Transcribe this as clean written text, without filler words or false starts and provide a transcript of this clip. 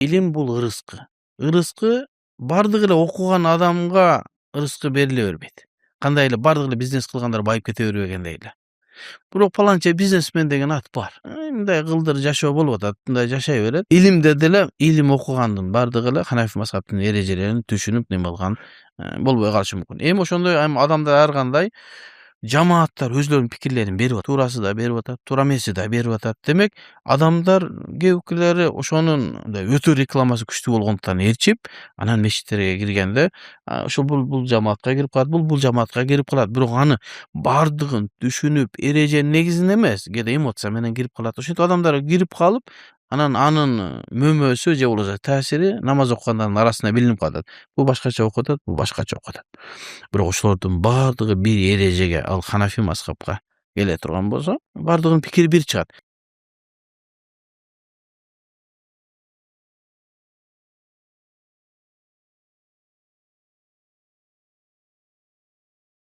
Илим бул ырыскы. Ырыскы бардыгы эле окуган адамга ырыскы бериле бербейт. Кандай эле бардыгы эле бизнес кылгандар байып кете бербегендей эле. Бирок паланча бизнесмен деген ат бар. Мындай кылдыр жашоо болуп атат, мындай жашай берет. Илимде деле илим окугандын бардыгы эле Ханафи мазхабтын эрежелерин түшүнүп неме кылган болбой калышы мүмкүн. Эми ошондой адамдар ар кандай жамааттар өзлөрүнүн пикирлерин берип атат. Туурасы да берип атат, туура эмеси да берип атат. Демек, адамдар кээбикилери ошонун өтө рекламасы күчтүү болгондуктан ээрчип, анан мечиттерге киргенде, ошол бул жамаатка кирип калат, бул жамаатка кирип калат. Бирок аны бардыгын түшүнүп, эреженин негизинде эмес, кээде эмоция менен кирип калат. Ошентип адамдар кирип калып, анан анын мөмөсү же болбосо таасири намаз окугандардын арасында билинип калат. Бул башкача окуп атат, бул башкача окуп атат. Бирок ошолордун бардыгы бир эрежеге, ал Ханафи мазхабка келе турган болсо, бардыгынын пикири бир чыгат.